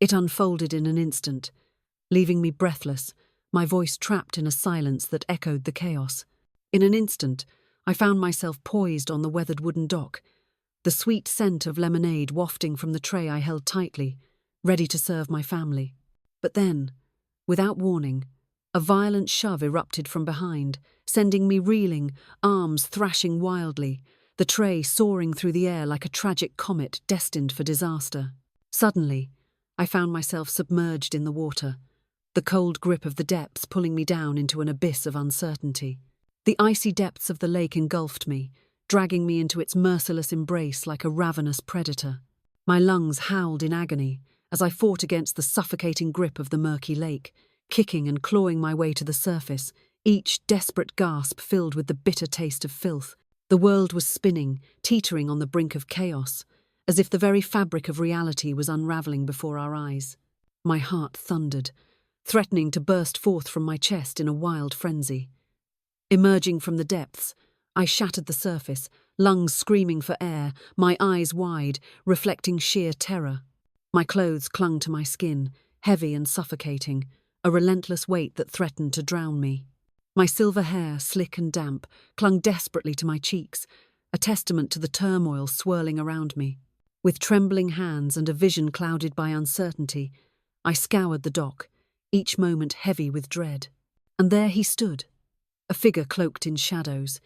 It unfolded in an instant, leaving me breathless, my voice trapped in a silence that echoed the chaos. In an instant, I found myself poised on the weathered wooden dock, the sweet scent of lemonade wafting from the tray I held tightly, ready to serve my family. But then, without warning, a violent shove erupted from behind, sending me reeling, arms thrashing wildly, the tray soaring through the air like a tragic comet destined for disaster. Suddenly, I found myself submerged in the water, the cold grip of the depths pulling me down into an abyss of uncertainty. The icy depths of the lake engulfed me, dragging me into its merciless embrace like a ravenous predator. My lungs howled in agony as I fought against the suffocating grip of the murky lake, kicking and clawing my way to the surface, each desperate gasp filled with the bitter taste of filth. The world was spinning, teetering on the brink of chaos, as if the very fabric of reality was unraveling before our eyes. My heart thundered, threatening to burst forth from my chest in a wild frenzy. Emerging from the depths, I shattered the surface, lungs screaming for air, my eyes wide, reflecting sheer terror. My clothes clung to my skin, heavy and suffocating, a relentless weight that threatened to drown me. My silver hair, slick and damp, clung desperately to my cheeks, a testament to the turmoil swirling around me. With trembling hands and a vision clouded by uncertainty, I scoured the dock, each moment heavy with dread. And there he stood, a figure cloaked in shadows,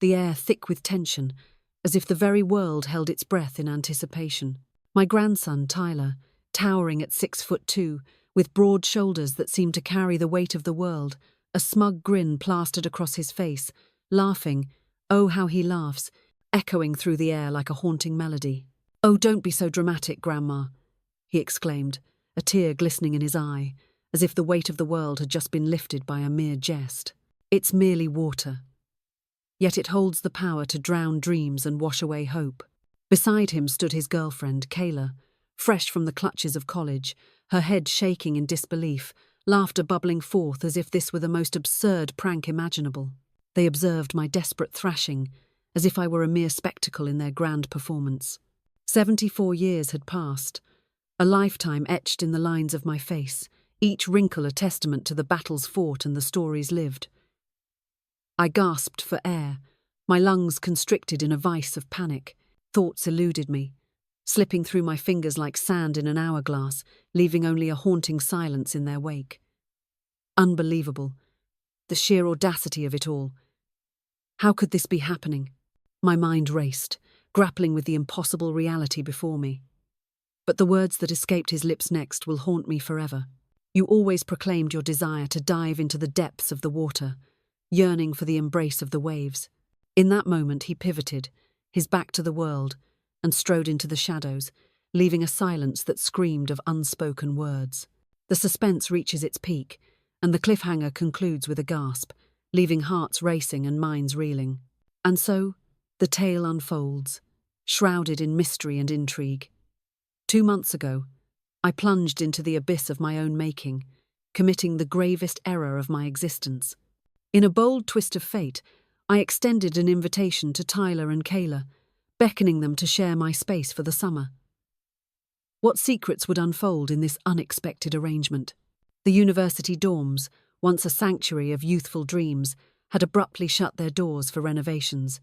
the air thick with tension, as if the very world held its breath in anticipation. My grandson, Tyler, towering at 6'2", with broad shoulders that seemed to carry the weight of the world, a smug grin plastered across his face, laughing, oh how he laughs, echoing through the air like a haunting melody. "Oh, don't be so dramatic, Grandma," he exclaimed, a tear glistening in his eye, as if the weight of the world had just been lifted by a mere jest. "It's merely water. Yet it holds the power to drown dreams and wash away hope." Beside him stood his girlfriend, Kayla, fresh from the clutches of college, her head shaking in disbelief, laughter bubbling forth as if this were the most absurd prank imaginable. They observed my desperate thrashing, as if I were a mere spectacle in their grand performance. 74 years had passed, a lifetime etched in the lines of my face, each wrinkle a testament to the battles fought and the stories lived. I gasped for air, my lungs constricted in a vice of panic. Thoughts eluded me, slipping through my fingers like sand in an hourglass, leaving only a haunting silence in their wake. Unbelievable, the sheer audacity of it all. How could this be happening? My mind raced, grappling with the impossible reality before me. But the words that escaped his lips next will haunt me forever. "You always proclaimed your desire to dive into the depths of the water, yearning for the embrace of the waves." In that moment he pivoted, his back to the world, and strode into the shadows, leaving a silence that screamed of unspoken words. The suspense reaches its peak, and the cliffhanger concludes with a gasp, leaving hearts racing and minds reeling. And so, the tale unfolds, shrouded in mystery and intrigue. 2 months ago, I plunged into the abyss of my own making, committing the gravest error of my existence. In a bold twist of fate, I extended an invitation to Tyler and Kayla, beckoning them to share my space for the summer. What secrets would unfold in this unexpected arrangement? The university dorms, once a sanctuary of youthful dreams, had abruptly shut their doors for renovations,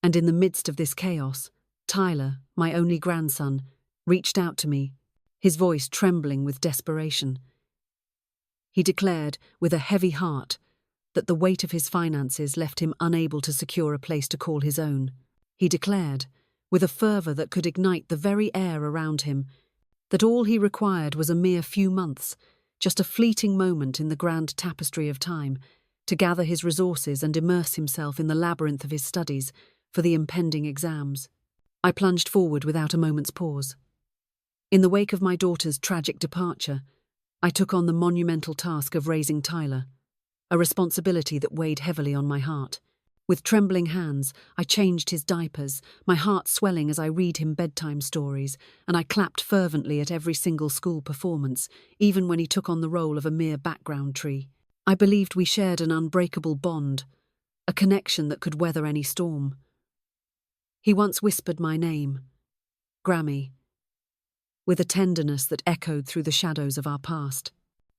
and in the midst of this chaos, Tyler, my only grandson, reached out to me, his voice trembling with desperation. He declared, with a heavy heart, that the weight of his finances left him unable to secure a place to call his own. He declared, with a fervour that could ignite the very air around him, that all he required was a mere few months, just a fleeting moment in the grand tapestry of time, to gather his resources and immerse himself in the labyrinth of his studies for the impending exams. I plunged forward without a moment's pause. In the wake of my daughter's tragic departure, I took on the monumental task of raising Tyler, a responsibility that weighed heavily on my heart. With trembling hands, I changed his diapers, my heart swelling as I read him bedtime stories, and I clapped fervently at every single school performance, even when he took on the role of a mere background tree. I believed we shared an unbreakable bond, a connection that could weather any storm. He once whispered my name, Grammy, with a tenderness that echoed through the shadows of our past.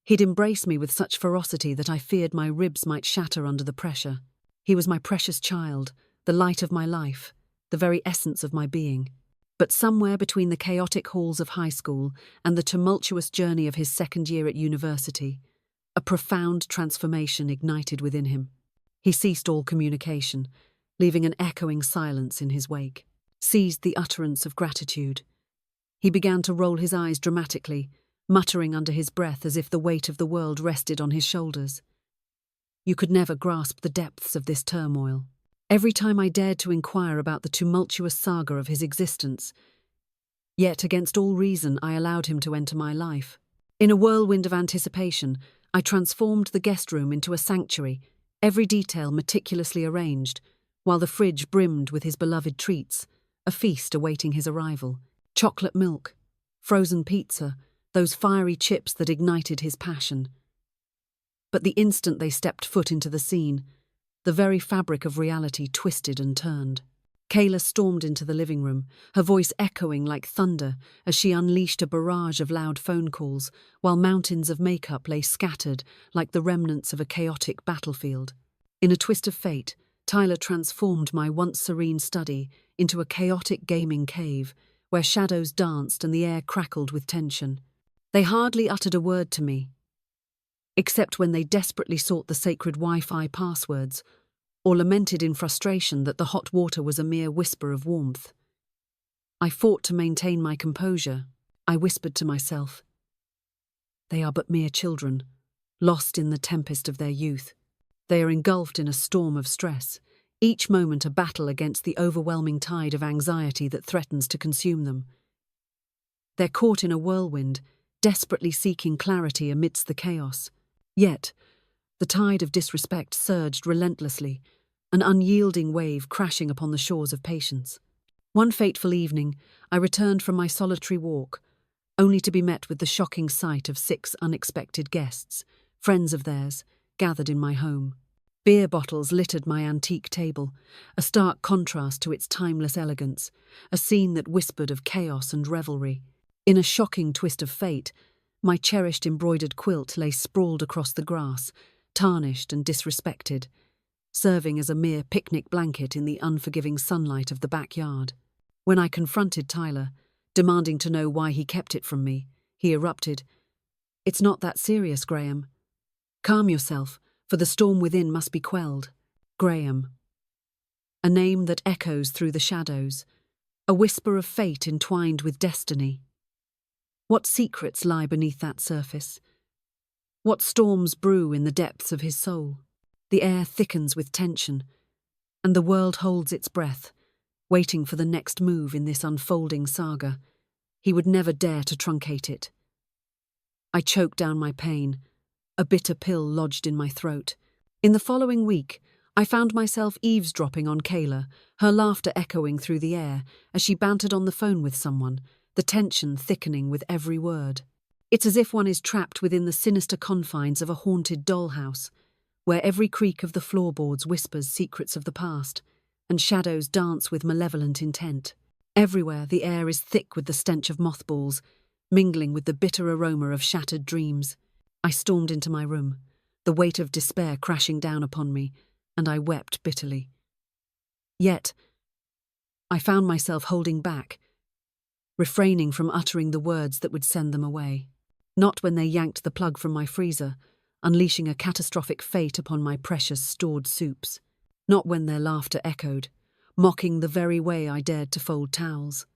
He'd embraced me with such ferocity that I feared my ribs might shatter under the pressure. He was my precious child, the light of my life, the very essence of my being. But somewhere between the chaotic halls of high school and the tumultuous journey of his second year at university, a profound transformation ignited within him. He ceased all communication, leaving an echoing silence in his wake, seized the utterance of gratitude. He began to roll his eyes dramatically, muttering under his breath as if the weight of the world rested on his shoulders. You could never grasp the depths of this turmoil. Every time I dared to inquire about the tumultuous saga of his existence, yet against all reason I allowed him to enter my life. In a whirlwind of anticipation, I transformed the guest room into a sanctuary, every detail meticulously arranged, while the fridge brimmed with his beloved treats, a feast awaiting his arrival. Chocolate milk, frozen pizza, those fiery chips that ignited his passion. But the instant they stepped foot into the scene, the very fabric of reality twisted and turned. Kayla stormed into the living room, her voice echoing like thunder as she unleashed a barrage of loud phone calls, while mountains of makeup lay scattered like the remnants of a chaotic battlefield. In a twist of fate, Tyler transformed my once serene study into a chaotic gaming cave, where shadows danced and the air crackled with tension. They hardly uttered a word to me, except when they desperately sought the sacred Wi-Fi passwords, or lamented in frustration that the hot water was a mere whisper of warmth. I fought to maintain my composure. I whispered to myself, "They are but mere children, lost in the tempest of their youth. They are engulfed in a storm of stress, each moment a battle against the overwhelming tide of anxiety that threatens to consume them. They're caught in a whirlwind, desperately seeking clarity amidst the chaos. Yet, the tide of disrespect surged relentlessly, an unyielding wave crashing upon the shores of patience. One fateful evening, I returned from my solitary walk, only to be met with the shocking sight of 6 unexpected guests, friends of theirs, gathered in my home. Beer bottles littered my antique table, a stark contrast to its timeless elegance, a scene that whispered of chaos and revelry. In a shocking twist of fate, my cherished embroidered quilt lay sprawled across the grass, tarnished and disrespected, serving as a mere picnic blanket in the unforgiving sunlight of the backyard. When I confronted Tyler, demanding to know why he kept it from me, he erupted, "It's not that serious, Graham. Calm yourself, for the storm within must be quelled." Graham. A name that echoes through the shadows, a whisper of fate entwined with destiny. What secrets lie beneath that surface? What storms brew in the depths of his soul? The air thickens with tension, and the world holds its breath, waiting for the next move in this unfolding saga. He would never dare to truncate it. I choked down my pain, a bitter pill lodged in my throat. In the following week, I found myself eavesdropping on Kayla, her laughter echoing through the air as she bantered on the phone with someone, the tension thickening with every word. It's as if one is trapped within the sinister confines of a haunted dollhouse, where every creak of the floorboards whispers secrets of the past, and shadows dance with malevolent intent. Everywhere the air is thick with the stench of mothballs, mingling with the bitter aroma of shattered dreams. I stormed into my room, the weight of despair crashing down upon me, and I wept bitterly. Yet, I found myself holding back, refraining from uttering the words that would send them away. Not when they yanked the plug from my freezer, unleashing a catastrophic fate upon my precious stored soups. Not when their laughter echoed, mocking the very way I dared to fold towels.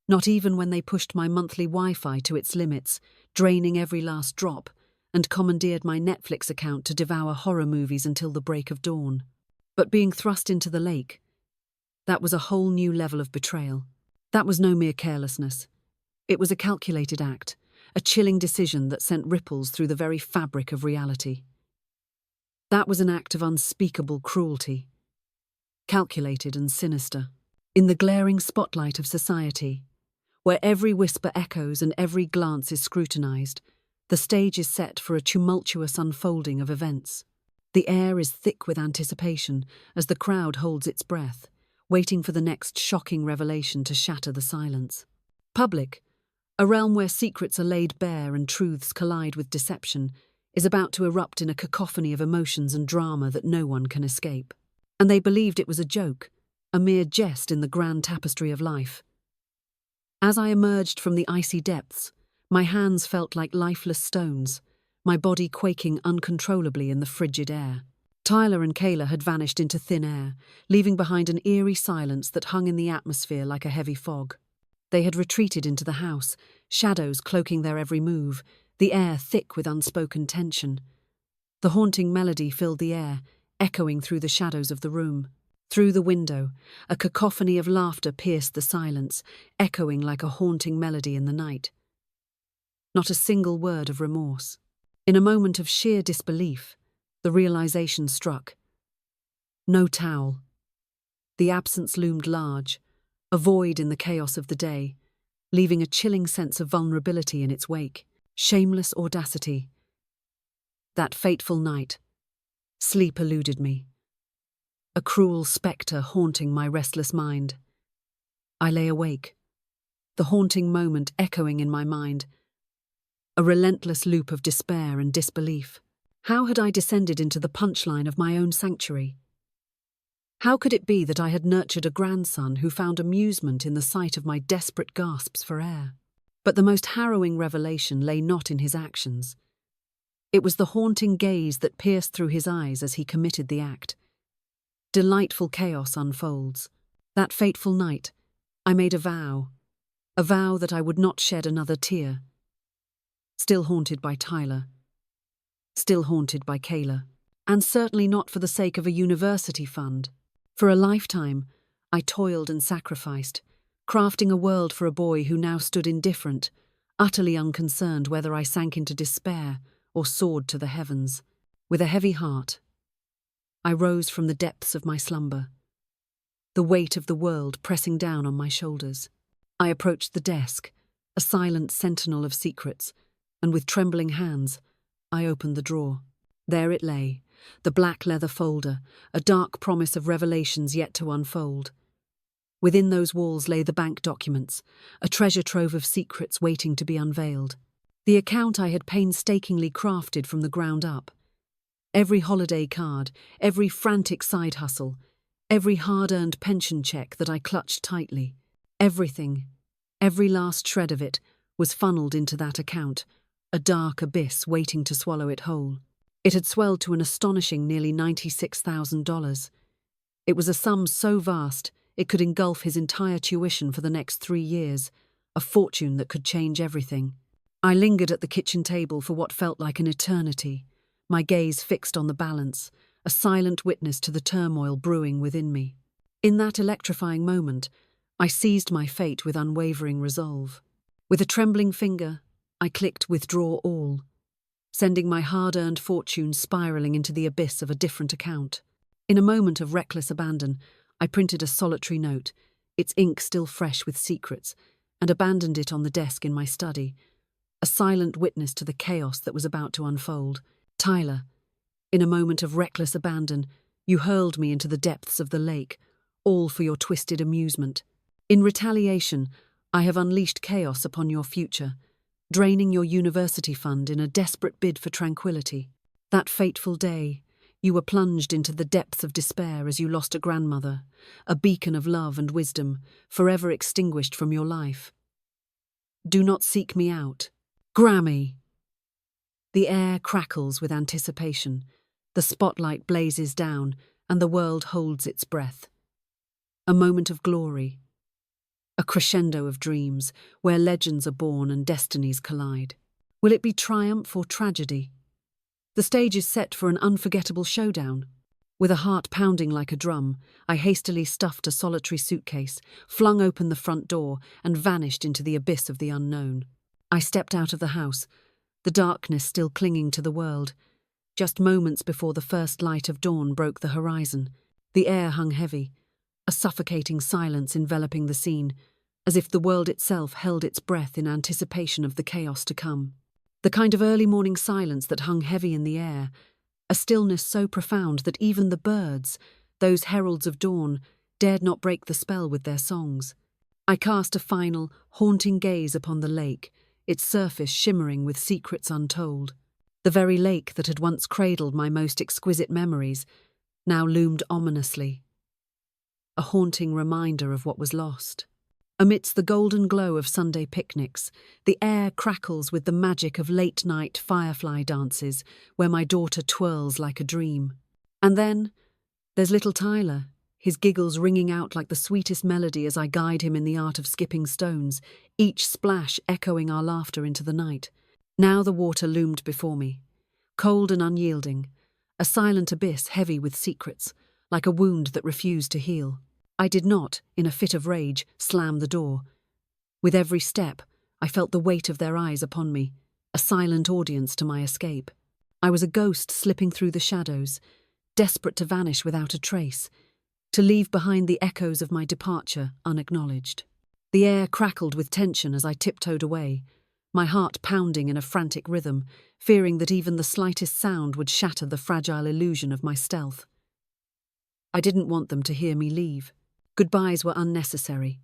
Not even when they pushed my monthly Wi-Fi to its limits, draining every last drop, and commandeered my Netflix account to devour horror movies until the break of dawn. But being thrust into the lake, that was a whole new level of betrayal. That was no mere carelessness. It was a calculated act, a chilling decision that sent ripples through the very fabric of reality. That was an act of unspeakable cruelty, calculated and sinister. In the glaring spotlight of society, where every whisper echoes and every glance is scrutinized, the stage is set for a tumultuous unfolding of events. The air is thick with anticipation as the crowd holds its breath, waiting for the next shocking revelation to shatter the silence. Public, A realm where secrets are laid bare and truths collide with deception is about to erupt in a cacophony of emotions and drama that no one can escape. And they believed it was a joke, a mere jest in the grand tapestry of life. As I emerged from the icy depths, my hands felt like lifeless stones, my body quaking uncontrollably in the frigid air. Tyler and Kayla had vanished into thin air, leaving behind an eerie silence that hung in the atmosphere like a heavy fog. They had retreated into the house, shadows cloaking their every move, the air thick with unspoken tension. The haunting melody filled the air, echoing through the shadows of the room. Through the window, a cacophony of laughter pierced the silence, echoing like a haunting melody in the night. Not a single word of remorse. In a moment of sheer disbelief, the realization struck. No towel. The absence loomed large, a void in the chaos of the day, leaving a chilling sense of vulnerability in its wake. Shameless audacity. That fateful night, sleep eluded me. A cruel spectre haunting my restless mind. I lay awake, the haunting moment echoing in my mind, a relentless loop of despair and disbelief. How had I descended into the punchline of my own sanctuary? How could it be that I had nurtured a grandson who found amusement in the sight of my desperate gasps for air? But the most harrowing revelation lay not in his actions. It was the haunting gaze that pierced through his eyes as he committed the act. Delightful chaos unfolds. That fateful night, I made a vow that I would not shed another tear. Still haunted by Tyler. Still haunted by Kayla. And certainly not for the sake of a university fund. For a lifetime, I toiled and sacrificed, crafting a world for a boy who now stood indifferent, utterly unconcerned whether I sank into despair or soared to the heavens. With a heavy heart, I rose from the depths of my slumber, the weight of the world pressing down on my shoulders. I approached the desk, a silent sentinel of secrets, and with trembling hands, I opened the drawer. There it lay, the black leather folder, a dark promise of revelations yet to unfold. Within those walls lay the bank documents, a treasure trove of secrets waiting to be unveiled. The account I had painstakingly crafted from the ground up. Every holiday card, every frantic side hustle, every hard-earned pension check that I clutched tightly. Everything, every last shred of it, was funneled into that account, a dark abyss waiting to swallow it whole. It had swelled to an astonishing nearly $96,000. It was a sum so vast it could engulf his entire tuition for the next 3 years, a fortune that could change everything. I lingered at the kitchen table for what felt like an eternity, my gaze fixed on the balance, a silent witness to the turmoil brewing within me. In that electrifying moment, I seized my fate with unwavering resolve. With a trembling finger, I clicked withdraw all, sending my hard-earned fortune spiraling into the abyss of a different account. In a moment of reckless abandon, I printed a solitary note, its ink still fresh with secrets, and abandoned it on the desk in my study, a silent witness to the chaos that was about to unfold. Tyler, in a moment of reckless abandon, you hurled me into the depths of the lake, all for your twisted amusement. In retaliation, I have unleashed chaos upon your future, draining your university fund in a desperate bid for tranquility. That fateful day, you were plunged into the depths of despair as you lost a grandmother, a beacon of love and wisdom, forever extinguished from your life. Do not seek me out. Grammy! The air crackles with anticipation, the spotlight blazes down, and the world holds its breath. A moment of glory. A crescendo of dreams, where legends are born and destinies collide. Will it be triumph or tragedy? The stage is set for an unforgettable showdown. With a heart pounding like a drum, I hastily stuffed a solitary suitcase, flung open the front door, and vanished into the abyss of the unknown. I stepped out of the house, the darkness still clinging to the world. Just moments before the first light of dawn broke the horizon, the air hung heavy, a suffocating silence enveloping the scene, as if the world itself held its breath in anticipation of the chaos to come. The kind of early morning silence that hung heavy in the air, a stillness so profound that even the birds, those heralds of dawn, dared not break the spell with their songs. I cast a final, haunting gaze upon the lake, its surface shimmering with secrets untold. The very lake that had once cradled my most exquisite memories now loomed ominously, a haunting reminder of what was lost. Amidst the golden glow of Sunday picnics, the air crackles with the magic of late-night firefly dances where my daughter twirls like a dream. And then there's little Tyler, his giggles ringing out like the sweetest melody as I guide him in the art of skipping stones, each splash echoing our laughter into the night. Now the water loomed before me, cold and unyielding, a silent abyss heavy with secrets, like a wound that refused to heal. I did not, in a fit of rage, slam the door. With every step, I felt the weight of their eyes upon me, a silent audience to my escape. I was a ghost slipping through the shadows, desperate to vanish without a trace, to leave behind the echoes of my departure unacknowledged. The air crackled with tension as I tiptoed away, my heart pounding in a frantic rhythm, fearing that even the slightest sound would shatter the fragile illusion of my stealth. I didn't want them to hear me leave. Goodbyes were unnecessary,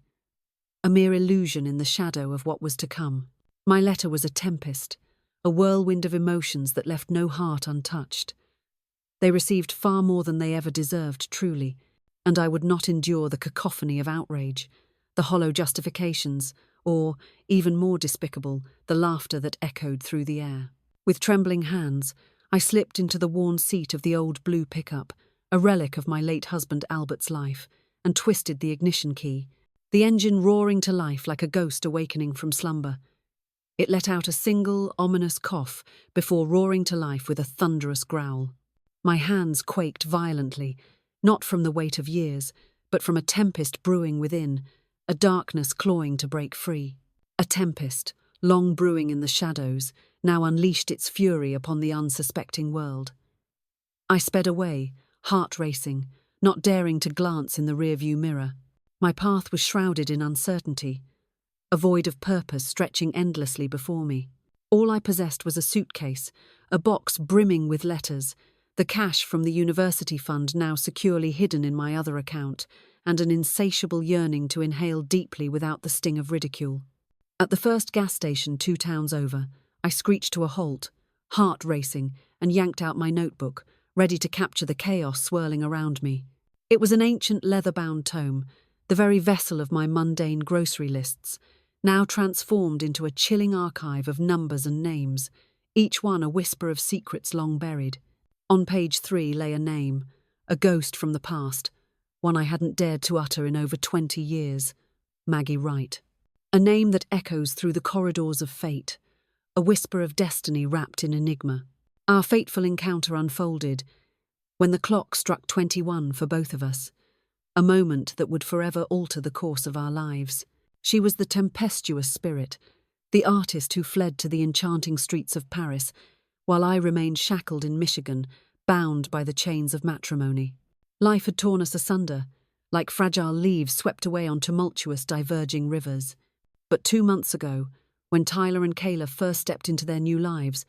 a mere illusion in the shadow of what was to come. My letter was a tempest, a whirlwind of emotions that left no heart untouched. They received far more than they ever deserved, truly, and I would not endure the cacophony of outrage, the hollow justifications, or, even more despicable, the laughter that echoed through the air. With trembling hands, I slipped into the worn seat of the old blue pickup, a relic of my late husband Albert's life, and twisted the ignition key, the engine roaring to life like a ghost awakening from slumber. It let out a single, ominous cough before roaring to life with a thunderous growl. My hands quaked violently, not from the weight of years, but from a tempest brewing within, a darkness clawing to break free. A tempest, long brewing in the shadows, now unleashed its fury upon the unsuspecting world. I sped away, heart racing, not daring to glance in the rearview mirror. My path was shrouded in uncertainty, a void of purpose stretching endlessly before me. All I possessed was a suitcase, a box brimming with letters, the cash from the university fund now securely hidden in my other account, and an insatiable yearning to inhale deeply without the sting of ridicule. At the first gas station 2 towns over, I screeched to a halt, heart racing, and yanked out my notebook, ready to capture the chaos swirling around me. It was an ancient leather-bound tome, the very vessel of my mundane grocery lists, now transformed into a chilling archive of numbers and names, each one a whisper of secrets long buried. On page 3 lay a name, a ghost from the past, one I hadn't dared to utter in over 20 years, Maggie Wright. A name that echoes through the corridors of fate, a whisper of destiny wrapped in enigma. Our fateful encounter unfolded when the clock struck 21 for both of us, a moment that would forever alter the course of our lives. She was the tempestuous spirit, the artist who fled to the enchanting streets of Paris, while I remained shackled in Michigan, bound by the chains of matrimony. Life had torn us asunder, like fragile leaves swept away on tumultuous, diverging rivers. But 2 months ago, when Tyler and Kayla first stepped into their new lives,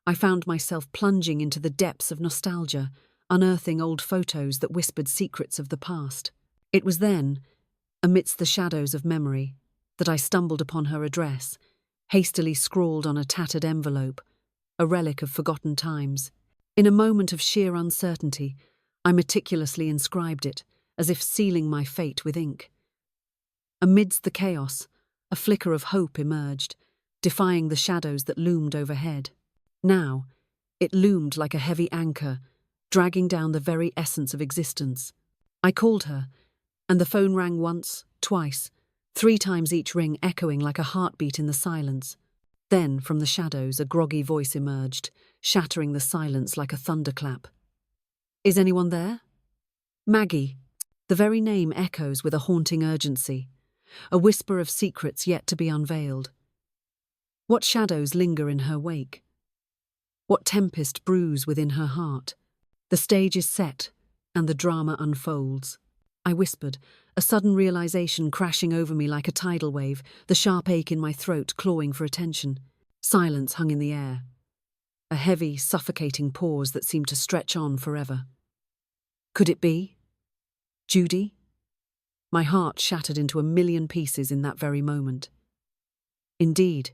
I found myself plunging into the depths of nostalgia, unearthing old photos that whispered secrets of the past. It was then, amidst the shadows of memory, that I stumbled upon her address, hastily scrawled on a tattered envelope, a relic of forgotten times. In a moment of sheer uncertainty, I meticulously inscribed it, as if sealing my fate with ink. Amidst the chaos, a flicker of hope emerged, defying the shadows that loomed overhead. Now, it loomed like a heavy anchor, dragging down the very essence of existence. I called her, and the phone rang once, twice, 3 times each ring echoing like a heartbeat in the silence. Then, from the shadows, a groggy voice emerged, shattering the silence like a thunderclap. "Is anyone there?" "Maggie." The very name echoes with a haunting urgency, a whisper of secrets yet to be unveiled. What shadows linger in her wake? What tempest brews within her heart? The stage is set, and the drama unfolds. I whispered, a sudden realization crashing over me like a tidal wave, the sharp ache in my throat clawing for attention. Silence hung in the air, a heavy, suffocating pause that seemed to stretch on forever. Could it be? Judy? My heart shattered into a million pieces in that very moment. Indeed,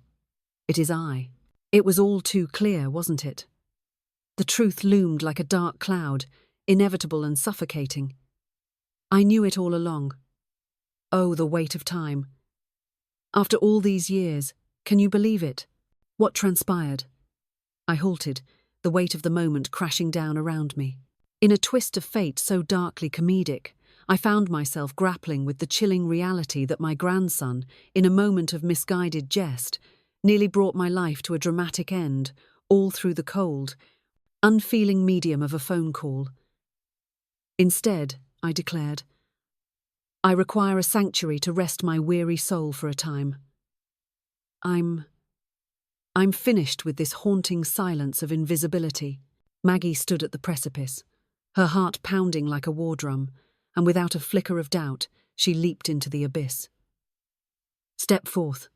it is I. It was all too clear, wasn't it? The truth loomed like a dark cloud, inevitable and suffocating. I knew it all along. Oh, the weight of time. After all these years, can you believe it? What transpired? I halted, the weight of the moment crashing down around me. In a twist of fate so darkly comedic, I found myself grappling with the chilling reality that my grandson, in a moment of misguided jest, nearly brought my life to a dramatic end, all through the cold, unfeeling medium of a phone call. Instead, I declared, I require a sanctuary to rest my weary soul for a time. I'm finished with this haunting silence of invisibility. Maggie stood at the precipice, her heart pounding like a war drum, and without a flicker of doubt, she leaped into the abyss. Step forth.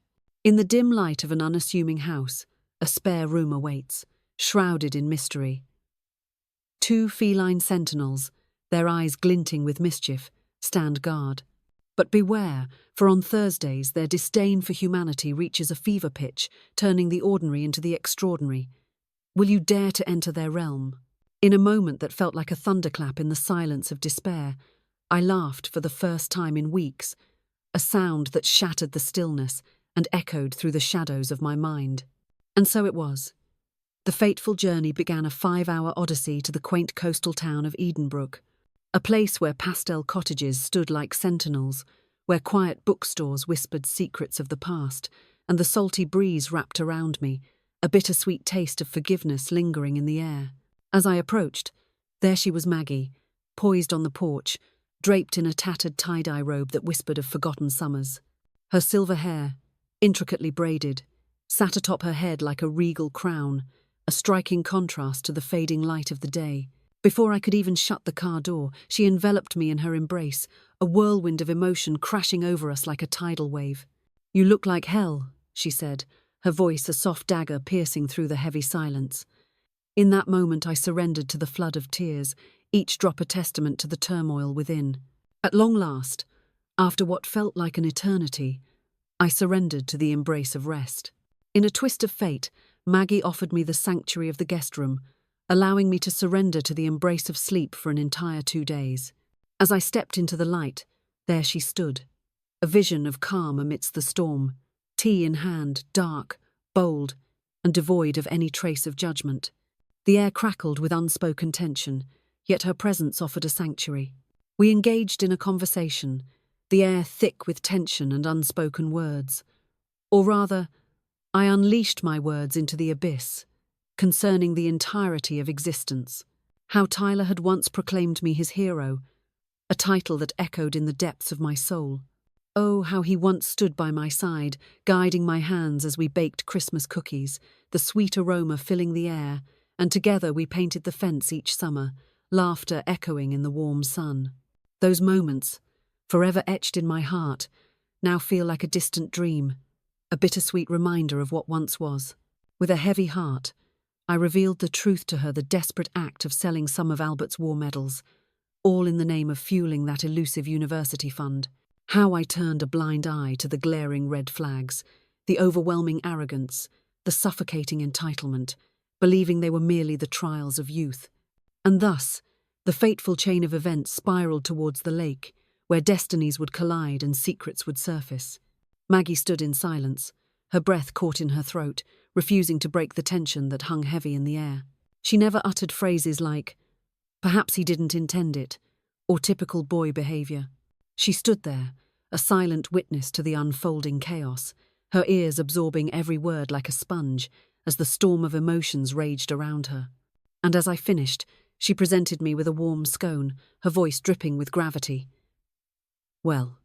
In the dim light of an unassuming house, a spare room awaits, shrouded in mystery. Two feline sentinels, their eyes glinting with mischief, stand guard. But beware, for on Thursdays their disdain for humanity reaches a fever pitch, turning the ordinary into the extraordinary. Will you dare to enter their realm? In a moment that felt like a thunderclap in the silence of despair, I laughed for the first time in weeks, a sound that shattered the stillness and echoed through the shadows of my mind. And so it was. The fateful journey began a 5-hour odyssey to the quaint coastal town of Edenbrook, a place where pastel cottages stood like sentinels, where quiet bookstores whispered secrets of the past, and the salty breeze wrapped around me, a bittersweet taste of forgiveness lingering in the air. As I approached, there she was, Maggie, poised on the porch, draped in a tattered tie-dye robe that whispered of forgotten summers. Her silver hair, intricately braided, sat atop her head like a regal crown, a striking contrast to the fading light of the day. Before I could even shut the car door, she enveloped me in her embrace, a whirlwind of emotion crashing over us like a tidal wave. "You look like hell," she said, her voice a soft dagger piercing through the heavy silence. In that moment I surrendered to the flood of tears, each drop a testament to the turmoil within. At long last, after what felt like an eternity, I surrendered to the embrace of rest. In a twist of fate, Maggie offered me the sanctuary of the guest room, allowing me to surrender to the embrace of sleep for an entire 2 days. As I stepped into the light, there she stood, a vision of calm amidst the storm, tea in hand, dark, bold, and devoid of any trace of judgment. The air crackled with unspoken tension, yet her presence offered a sanctuary. We engaged in a conversation, the air thick with tension and unspoken words. Or rather, I unleashed my words into the abyss, concerning the entirety of existence. How Tyler had once proclaimed me his hero, a title that echoed in the depths of my soul. Oh, how he once stood by my side, guiding my hands as we baked Christmas cookies, the sweet aroma filling the air, and together we painted the fence each summer, laughter echoing in the warm sun. Those moments, forever etched in my heart, now feel like a distant dream, a bittersweet reminder of what once was. With a heavy heart, I revealed the truth to her, the desperate act of selling some of Albert's war medals, all in the name of fueling that elusive university fund. How I turned a blind eye to the glaring red flags, the overwhelming arrogance, the suffocating entitlement, believing they were merely the trials of youth. And thus, the fateful chain of events spiraled towards the lake, where destinies would collide and secrets would surface. Maggie stood in silence, her breath caught in her throat, refusing to break the tension that hung heavy in the air. She never uttered phrases like, "Perhaps he didn't intend it," or typical boy behavior. She stood there, a silent witness to the unfolding chaos, her ears absorbing every word like a sponge as the storm of emotions raged around her. And as I finished, she presented me with a warm scone, her voice dripping with gravity. "Well,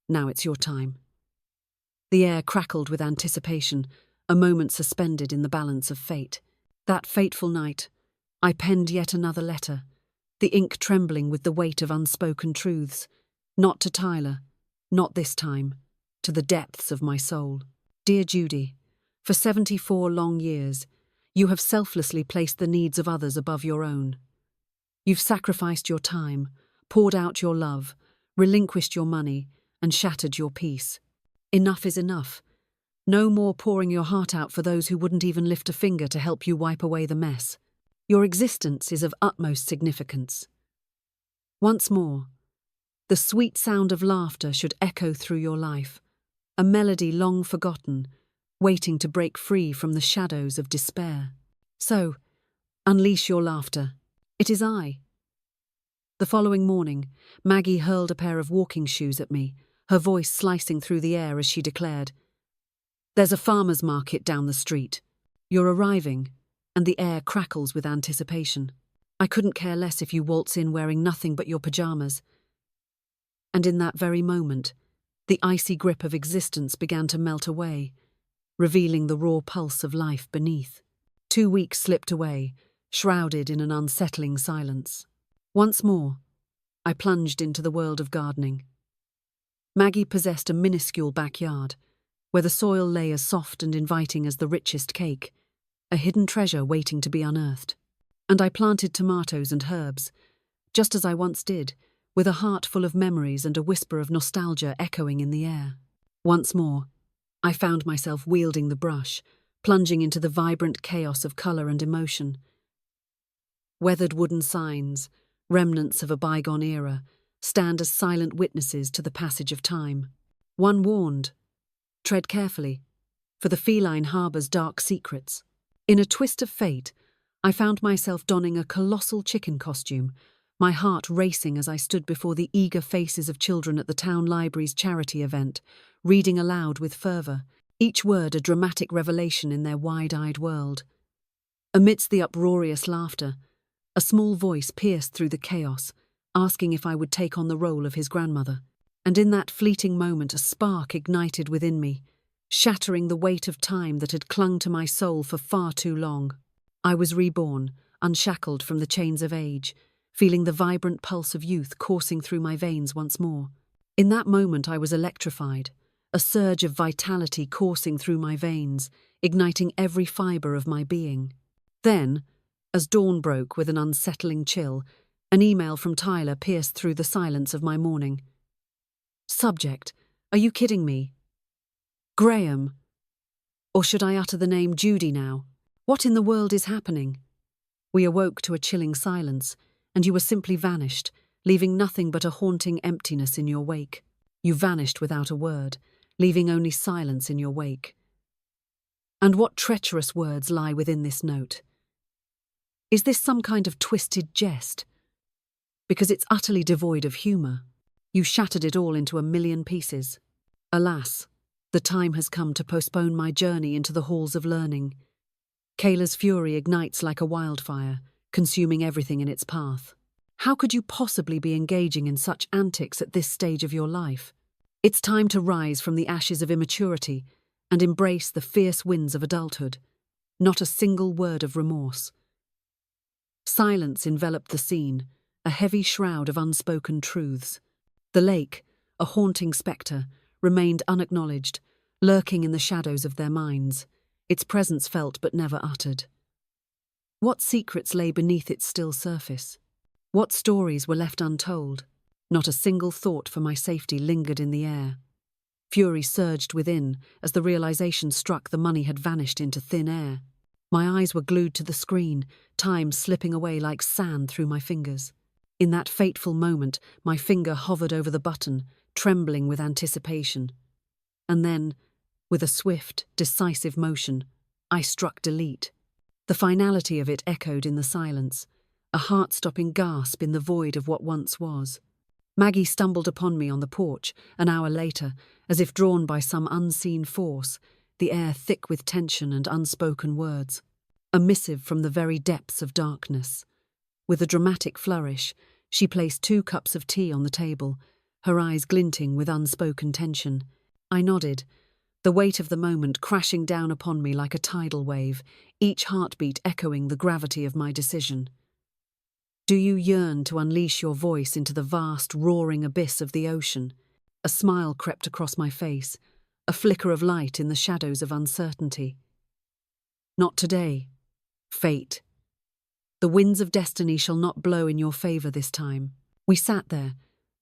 now it's your time." The air crackled with anticipation, a moment suspended in the balance of fate. That fateful night, I penned yet another letter, the ink trembling with the weight of unspoken truths, not to Tyler, not this time, to the depths of my soul. "Dear Judy, for 74 long years, you have selflessly placed the needs of others above your own. You've sacrificed your time, poured out your love, relinquished your money, and shattered your peace. Enough is enough. No more pouring your heart out for those who wouldn't even lift a finger to help you wipe away the mess. Your existence is of utmost significance. Once more, the sweet sound of laughter should echo through your life, a melody long forgotten, waiting to break free from the shadows of despair. So, unleash your laughter. It is I. The following morning, Maggie hurled a pair of walking shoes at me, her voice slicing through the air as she declared, "There's a farmer's market down the street. You're arriving," and the air crackles with anticipation. I couldn't care less if you waltz in wearing nothing but your pajamas. And in that very moment, the icy grip of existence began to melt away, revealing the raw pulse of life beneath. 2 weeks slipped away, shrouded in an unsettling silence. Once more, I plunged into the world of gardening. Maggie possessed a minuscule backyard, where the soil lay as soft and inviting as the richest cake, a hidden treasure waiting to be unearthed. And I planted tomatoes and herbs, just as I once did, with a heart full of memories and a whisper of nostalgia echoing in the air. Once more, I found myself wielding the brush, plunging into the vibrant chaos of colour and emotion. Weathered wooden signs, remnants of a bygone era, stand as silent witnesses to the passage of time. One warned, "Tread carefully, for the feline harbours dark secrets." In a twist of fate, I found myself donning a colossal chicken costume, my heart racing as I stood before the eager faces of children at the town library's charity event, reading aloud with fervour, each word a dramatic revelation in their wide-eyed world. Amidst the uproarious laughter, a small voice pierced through the chaos, asking if I would take on the role of his grandmother. And in that fleeting moment a spark ignited within me, shattering the weight of time that had clung to my soul for far too long. I was reborn, unshackled from the chains of age, feeling the vibrant pulse of youth coursing through my veins once more. In that moment I was electrified, a surge of vitality coursing through my veins, igniting every fibre of my being. Then, as dawn broke with an unsettling chill, an email from Tyler pierced through the silence of my morning. Subject: "Are you kidding me? Graham." Or should I utter the name Judy now? What in the world is happening? We awoke to a chilling silence, and you were simply vanished, leaving nothing but a haunting emptiness in your wake. You vanished without a word, leaving only silence in your wake. And what treacherous words lie within this note? Is this some kind of twisted jest? Because it's utterly devoid of humour. You shattered it all into a million pieces. Alas, the time has come to postpone my journey into the halls of learning. Kayla's fury ignites like a wildfire, consuming everything in its path. How could you possibly be engaging in such antics at this stage of your life? It's time to rise from the ashes of immaturity and embrace the fierce winds of adulthood. Not a single word of remorse. Silence enveloped the scene, a heavy shroud of unspoken truths. The lake, a haunting spectre, remained unacknowledged, lurking in the shadows of their minds, its presence felt but never uttered. What secrets lay beneath its still surface? What stories were left untold? Not a single thought for my safety lingered in the air. Fury surged within as the realization struck the money had vanished into thin air. My eyes were glued to the screen, time slipping away like sand through my fingers. In that fateful moment, my finger hovered over the button, trembling with anticipation. And then, with a swift, decisive motion, I struck delete. The finality of it echoed in the silence, a heart-stopping gasp in the void of what once was. Maggie stumbled upon me on the porch, an hour later, as if drawn by some unseen force, the air thick with tension and unspoken words. A missive from the very depths of darkness. With a dramatic flourish, she placed 2 cups of tea on the table, her eyes glinting with unspoken tension. I nodded, the weight of the moment crashing down upon me like a tidal wave, each heartbeat echoing the gravity of my decision. Do you yearn to unleash your voice into the vast, roaring abyss of the ocean? A smile crept across my face, a flicker of light in the shadows of uncertainty. Not today. Fate. The winds of destiny shall not blow in your favour this time. We sat there,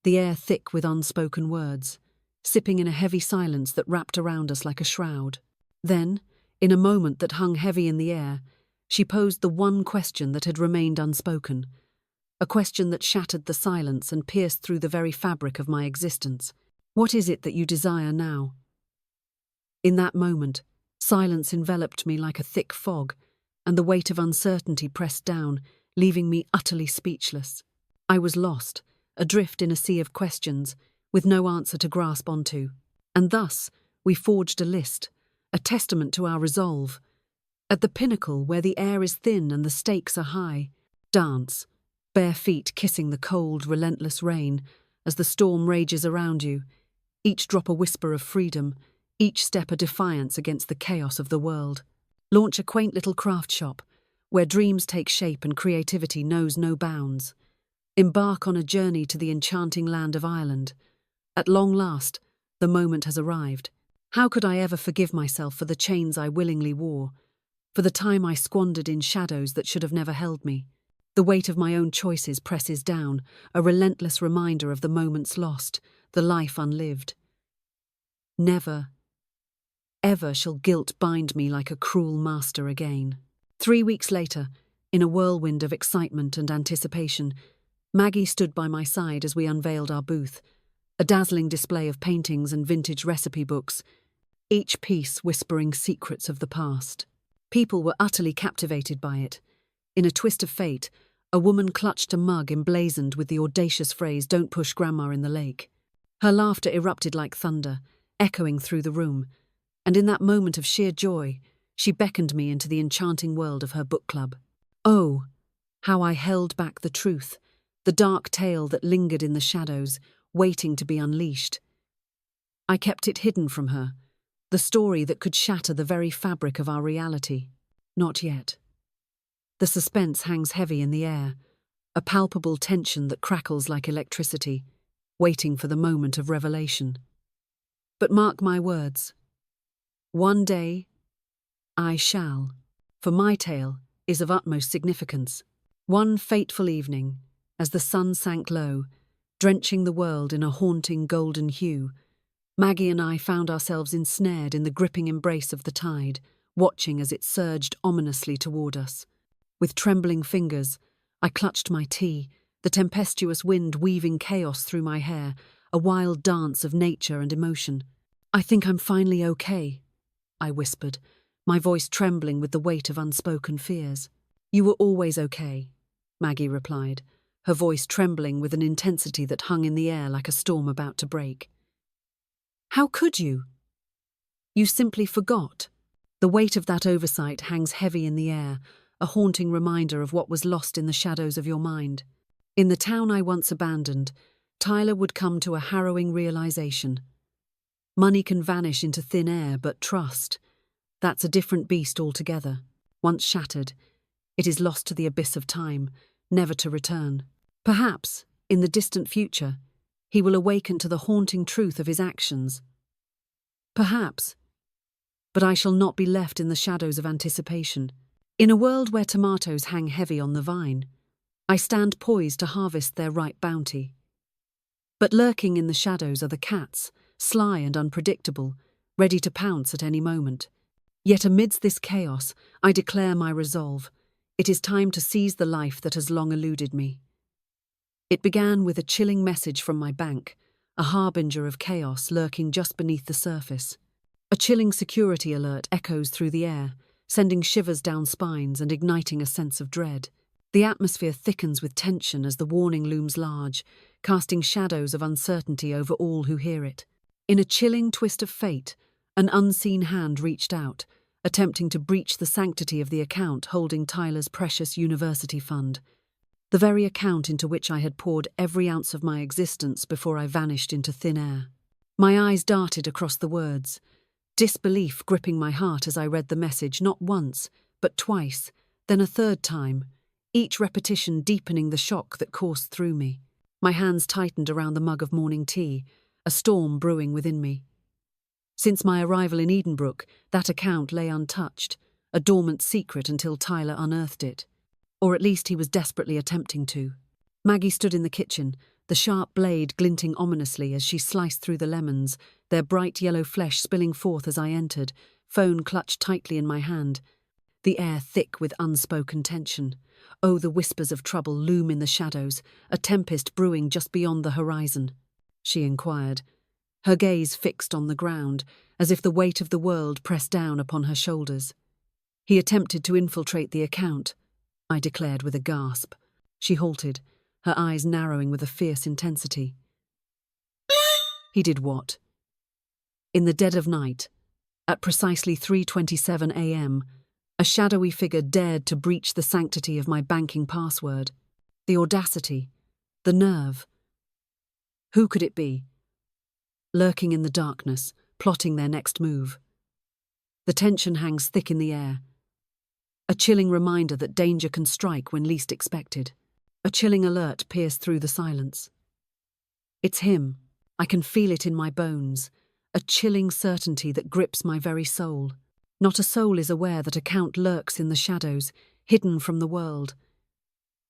the air thick with unspoken words, sipping in a heavy silence that wrapped around us like a shroud. Then, in a moment that hung heavy in the air, she posed the one question that had remained unspoken, a question that shattered the silence and pierced through the very fabric of my existence. What is it that you desire now? In that moment, silence enveloped me like a thick fog, and the weight of uncertainty pressed down, leaving me utterly speechless. I was lost, adrift in a sea of questions, with no answer to grasp onto. And thus, we forged a list, a testament to our resolve. At the pinnacle, where the air is thin and the stakes are high, dance, bare feet kissing the cold, relentless rain, as the storm rages around you, each drop a whisper of freedom, each step a defiance against the chaos of the world. Launch a quaint little craft shop, where dreams take shape and creativity knows no bounds. Embark on a journey to the enchanting land of Ireland. At long last, the moment has arrived. How could I ever forgive myself for the chains I willingly wore, for the time I squandered in shadows that should have never held me? The weight of my own choices presses down, a relentless reminder of the moments lost, the life unlived. Never, ever shall guilt bind me like a cruel master again. 3 weeks later, in a whirlwind of excitement and anticipation, Maggie stood by my side as we unveiled our booth, a dazzling display of paintings and vintage recipe books, each piece whispering secrets of the past. People were utterly captivated by it. In a twist of fate, a woman clutched a mug emblazoned with the audacious phrase, "Don't push Grandma in the lake." Her laughter erupted like thunder, echoing through the room, and in that moment of sheer joy, she beckoned me into the enchanting world of her book club. Oh, how I held back the truth, the dark tale that lingered in the shadows, waiting to be unleashed. I kept it hidden from her, the story that could shatter the very fabric of our reality. Not yet. The suspense hangs heavy in the air, a palpable tension that crackles like electricity, waiting for the moment of revelation. But mark my words. One day, I shall, for my tale is of utmost significance. One fateful evening, as the sun sank low, drenching the world in a haunting golden hue, Maggie and I found ourselves ensnared in the gripping embrace of the tide, watching as it surged ominously toward us. With trembling fingers, I clutched my tea, the tempestuous wind weaving chaos through my hair, a wild dance of nature and emotion. "I think I'm finally okay," I whispered, my voice trembling with the weight of unspoken fears. "You were always okay," Maggie replied, her voice trembling with an intensity that hung in the air like a storm about to break. "How could you? You simply forgot." The weight of that oversight hangs heavy in the air, a haunting reminder of what was lost in the shadows of your mind. In the town I once abandoned, Tyler would come to a harrowing realization. Money can vanish into thin air, but trust, that's a different beast altogether. Once shattered, it is lost to the abyss of time, never to return. Perhaps, in the distant future, he will awaken to the haunting truth of his actions. Perhaps, but I shall not be left in the shadows of anticipation. In a world where tomatoes hang heavy on the vine, I stand poised to harvest their ripe bounty. But lurking in the shadows are the cats, sly and unpredictable, ready to pounce at any moment. Yet amidst this chaos, I declare my resolve. It is time to seize the life that has long eluded me. It began with a chilling message from my bank, a harbinger of chaos lurking just beneath the surface. A chilling security alert echoes through the air, sending shivers down spines and igniting a sense of dread. The atmosphere thickens with tension as the warning looms large, casting shadows of uncertainty over all who hear it. In a chilling twist of fate, an unseen hand reached out, attempting to breach the sanctity of the account holding Tyler's precious university fund, the very account into which I had poured every ounce of my existence before I vanished into thin air. My eyes darted across the words, disbelief gripping my heart as I read the message not once, but twice, then a third time, each repetition deepening the shock that coursed through me. My hands tightened around the mug of morning tea, a storm brewing within me. Since my arrival in Edenbrook, that account lay untouched, a dormant secret until Tyler unearthed it. Or at least he was desperately attempting to. Maggie stood in the kitchen, the sharp blade glinting ominously as she sliced through the lemons, their bright yellow flesh spilling forth as I entered, phone clutched tightly in my hand, the air thick with unspoken tension. Oh, the whispers of trouble loom in the shadows, a tempest brewing just beyond the horizon, she inquired, her gaze fixed on the ground, as if the weight of the world pressed down upon her shoulders. He attempted to infiltrate the account, I declared with a gasp. She halted, her eyes narrowing with a fierce intensity. He did what? In the dead of night, at precisely 3:27 a.m., a shadowy figure dared to breach the sanctity of my banking password. The audacity, the nerve. Who could it be? Lurking in the darkness, plotting their next move. The tension hangs thick in the air. A chilling reminder that danger can strike when least expected. A chilling alert pierced through the silence. It's him. I can feel it in my bones. A chilling certainty that grips my very soul. Not a soul is aware that a count lurks in the shadows, hidden from the world.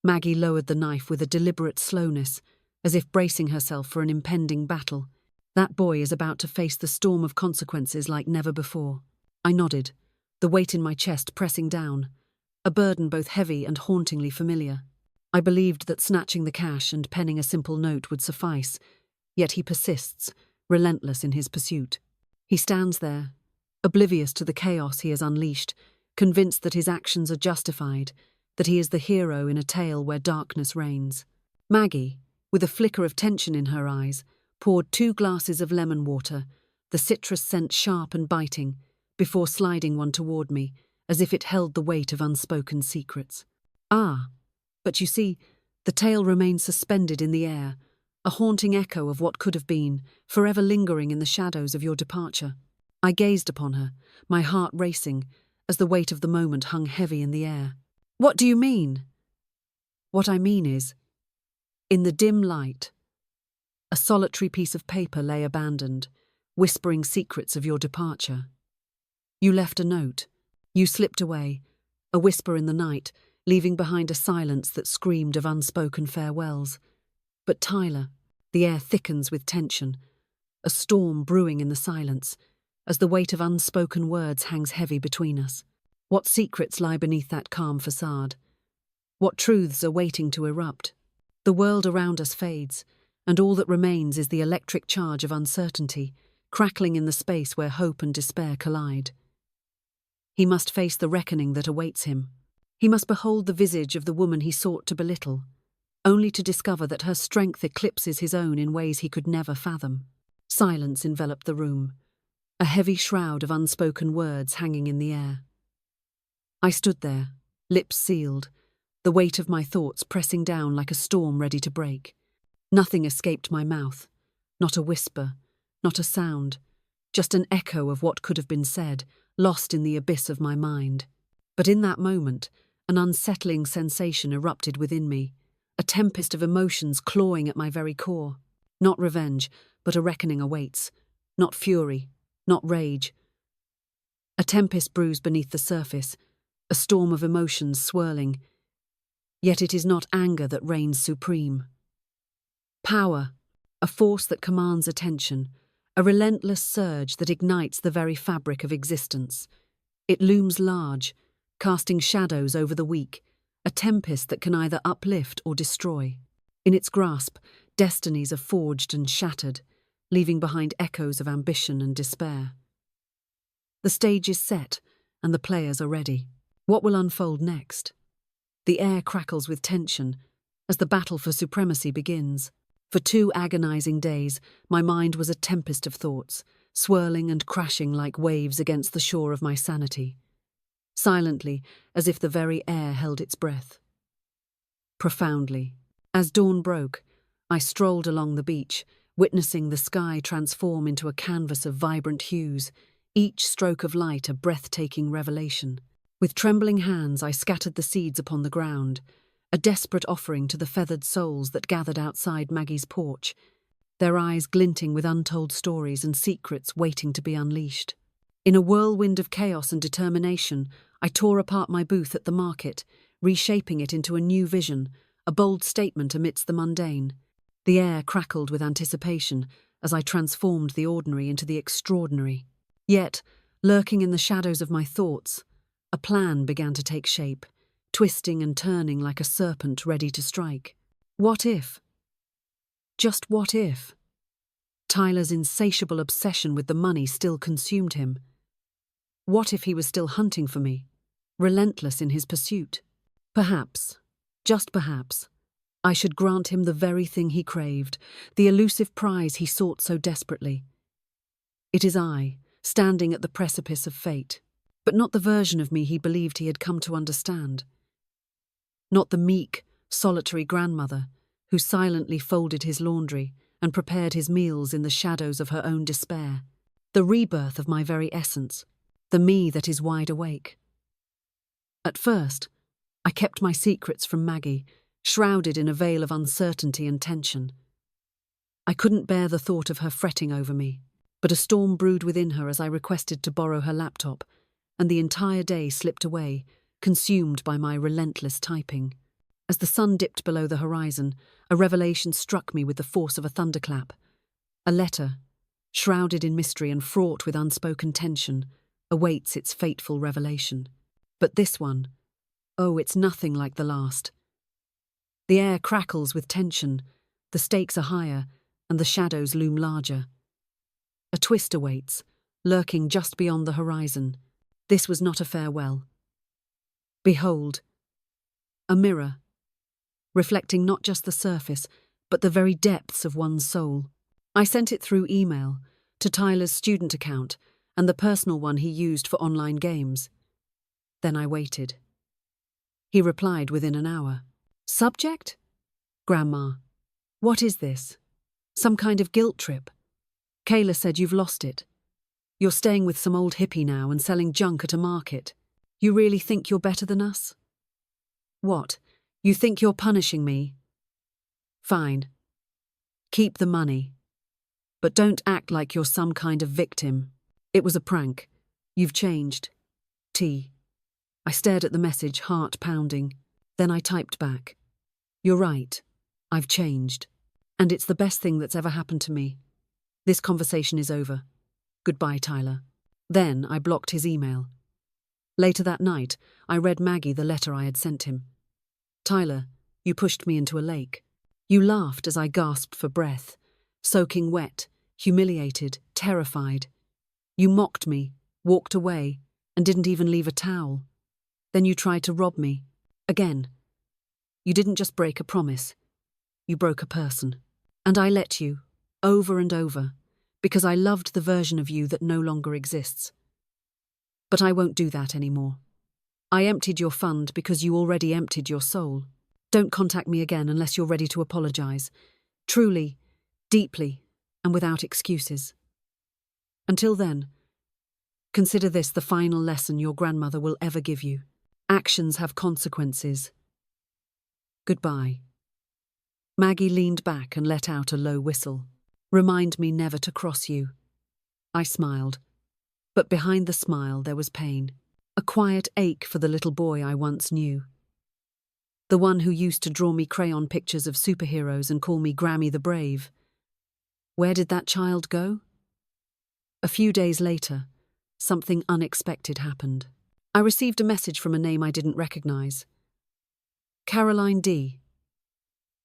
Maggie lowered the knife with a deliberate slowness, as if bracing herself for an impending battle. That boy is about to face the storm of consequences like never before. I nodded, the weight in my chest pressing down, a burden both heavy and hauntingly familiar. I believed that snatching the cash and penning a simple note would suffice, yet he persists, relentless in his pursuit. He stands there, oblivious to the chaos he has unleashed, convinced that his actions are justified, that he is the hero in a tale where darkness reigns. Maggie, with a flicker of tension in her eyes, poured 2 glasses of lemon water, the citrus scent sharp and biting, before sliding one toward me, as if it held the weight of unspoken secrets. Ah, but you see, the tale remains suspended in the air, a haunting echo of what could have been, forever lingering in the shadows of your departure. I gazed upon her, my heart racing, as the weight of the moment hung heavy in the air. What do you mean? What I mean is, in the dim light, a solitary piece of paper lay abandoned, whispering secrets of your departure. You left a note. You slipped away, a whisper in the night, leaving behind a silence that screamed of unspoken farewells. But Tyler, the air thickens with tension, a storm brewing in the silence, as the weight of unspoken words hangs heavy between us. What secrets lie beneath that calm facade? What truths are waiting to erupt? The world around us fades, and all that remains is the electric charge of uncertainty, crackling in the space where hope and despair collide. He must face the reckoning that awaits him. He must behold the visage of the woman he sought to belittle, only to discover that her strength eclipses his own in ways he could never fathom. Silence enveloped the room, a heavy shroud of unspoken words hanging in the air. I stood there, lips sealed, the weight of my thoughts pressing down like a storm ready to break. Nothing escaped my mouth, not a whisper, not a sound, just an echo of what could have been said, lost in the abyss of my mind. But in that moment, an unsettling sensation erupted within me, a tempest of emotions clawing at my very core. Not revenge, but a reckoning awaits. Not fury, not rage. A tempest brews beneath the surface, a storm of emotions swirling. Yet it is not anger that reigns supreme. Power, a force that commands attention, a relentless surge that ignites the very fabric of existence. It looms large, casting shadows over the weak, a tempest that can either uplift or destroy. In its grasp, destinies are forged and shattered, leaving behind echoes of ambition and despair. The stage is set, and the players are ready. What will unfold next? The air crackles with tension as the battle for supremacy begins. For 2 agonizing days, my mind was a tempest of thoughts, swirling and crashing like waves against the shore of my sanity. Silently, as if the very air held its breath. Profoundly. As dawn broke, I strolled along the beach, witnessing the sky transform into a canvas of vibrant hues, each stroke of light a breathtaking revelation. With trembling hands, I scattered the seeds upon the ground, a desperate offering to the feathered souls that gathered outside Maggie's porch, their eyes glinting with untold stories and secrets waiting to be unleashed. In a whirlwind of chaos and determination, I tore apart my booth at the market, reshaping it into a new vision, a bold statement amidst the mundane. The air crackled with anticipation as I transformed the ordinary into the extraordinary. Yet, lurking in the shadows of my thoughts, a plan began to take shape, twisting and turning like a serpent ready to strike. What if? Just what if? Tyler's insatiable obsession with the money still consumed him. What if he was still hunting for me, relentless in his pursuit? Perhaps, just perhaps, I should grant him the very thing he craved, the elusive prize he sought so desperately. It is I, standing at the precipice of fate, but not the version of me he believed he had come to understand. Not the meek, solitary grandmother who silently folded his laundry and prepared his meals in the shadows of her own despair. The rebirth of my very essence, the me that is wide awake. At first, I kept my secrets from Maggie, shrouded in a veil of uncertainty and tension. I couldn't bear the thought of her fretting over me, but a storm brewed within her as I requested to borrow her laptop, and the entire day slipped away, consumed by my relentless typing. As the sun dipped below the horizon, a revelation struck me with the force of a thunderclap. A letter, shrouded in mystery and fraught with unspoken tension, awaits its fateful revelation. But this one, oh, it's nothing like the last. The air crackles with tension, the stakes are higher, and the shadows loom larger. A twist awaits, lurking just beyond the horizon. This was not a farewell. Behold, a mirror, reflecting not just the surface, but the very depths of one's soul. I sent it through email, to Tyler's student account and the personal one he used for online games. Then I waited. He replied within an hour. Subject? Grandma. What is this? Some kind of guilt trip? Kayla said you've lost it. You're staying with some old hippie now and selling junk at a market. You really think you're better than us? What? You think you're punishing me? Fine. Keep the money. But don't act like you're some kind of victim. It was a prank. You've changed. T. I stared at the message, heart pounding. Then I typed back. You're right. I've changed. And it's the best thing that's ever happened to me. This conversation is over. Goodbye, Tyler. Then I blocked his email. Later that night, I read Maggie the letter I had sent him. Tyler, you pushed me into a lake. You laughed as I gasped for breath, soaking wet, humiliated, terrified. You mocked me, walked away, and didn't even leave a towel. Then you tried to rob me. Again. You didn't just break a promise. You broke a person. And I let you, over and over, because I loved the version of you that no longer exists. But I won't do that anymore. I emptied your fund because you already emptied your soul. Don't contact me again unless you're ready to apologize. Truly, deeply, and without excuses. Until then, consider this the final lesson your grandmother will ever give you. Actions have consequences. Goodbye. Maggie leaned back and let out a low whistle. Remind me never to cross you. I smiled. But behind the smile there was pain. A quiet ache for the little boy I once knew. The one who used to draw me crayon pictures of superheroes and call me Grammy the Brave. Where did that child go? A few days later, something unexpected happened. I received a message from a name I didn't recognize. Caroline D.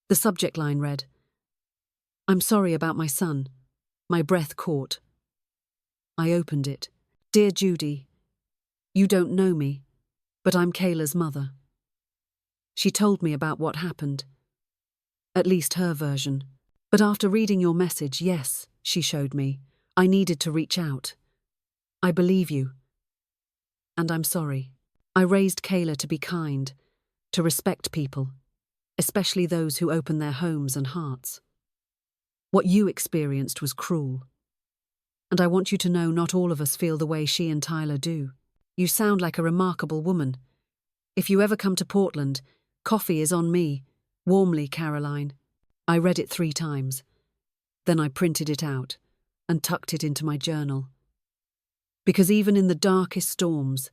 The subject line read, I'm sorry about my son. My breath caught. I opened it. Dear Judy, you don't know me, but I'm Kayla's mother. She told me about what happened. At least her version. But after reading your message, yes, she showed me, I needed to reach out. I believe you. And I'm sorry. I raised Kayla to be kind, to respect people, especially those who open their homes and hearts. What you experienced was cruel. And I want you to know not all of us feel the way she and Tyler do. You sound like a remarkable woman. If you ever come to Portland, coffee is on me. Warmly, Caroline. I read it 3 times. Then I printed it out and tucked it into my journal. Because even in the darkest storms,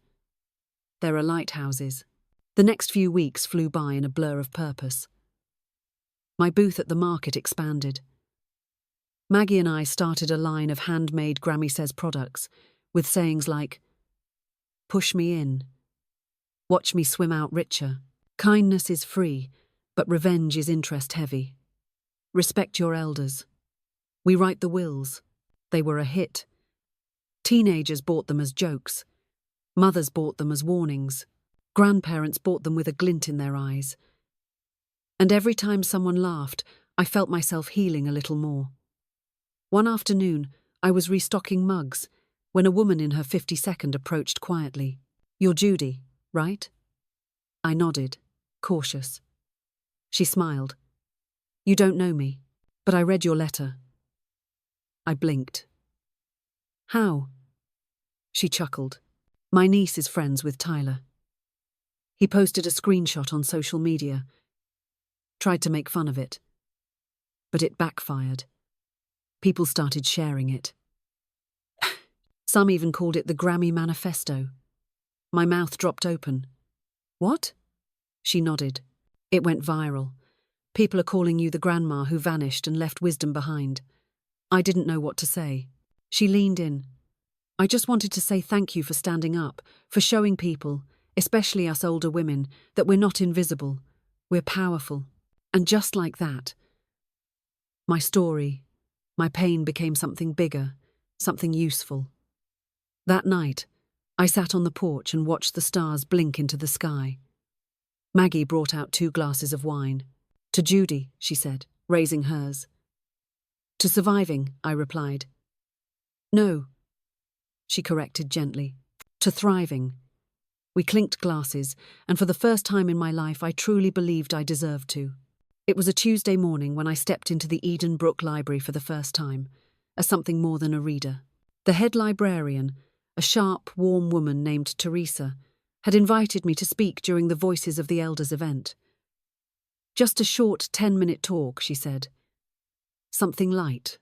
there are lighthouses. The next few weeks flew by in a blur of purpose. My booth at the market expanded. Maggie and I started a line of handmade Grammy Says products with sayings like, "Push me in. Watch me swim out richer. Kindness is free, but revenge is interest heavy. Respect your elders. We write the wills." They were a hit. Teenagers bought them as jokes. Mothers bought them as warnings. Grandparents bought them with a glint in their eyes. And every time someone laughed, I felt myself healing a little more. One afternoon, I was restocking mugs when a woman in her 52nd approached quietly. "You're Judy, right?" I nodded, cautious. She smiled. "You don't know me, but I read your letter." I blinked. "How?" She chuckled. "My niece is friends with Tyler. He posted a screenshot on social media. Tried to make fun of it. But it backfired. People started sharing it. Some even called it the Grammy Manifesto. My mouth dropped open. "What?" She nodded. "It went viral. People are calling you the grandma who vanished and left wisdom behind." I didn't know what to say. She leaned in. "I just wanted to say thank you for standing up, for showing people, especially us older women, that we're not invisible. We're powerful." And just like that, my story, my pain became something bigger, something useful. That night, I sat on the porch and watched the stars blink into the sky. Maggie brought out 2 glasses of wine. "To Judy," she said, raising hers. "To surviving," I replied. "No," she corrected gently. "To thriving." We clinked glasses, and for the first time in my life I truly believed I deserved to. It was a Tuesday morning when I stepped into the Eden Brook Library for the first time, as something more than a reader. The head librarian, a sharp, warm woman named Teresa, had invited me to speak during the Voices of the Elders event. "Just a short 10-minute talk," she said. "Something light.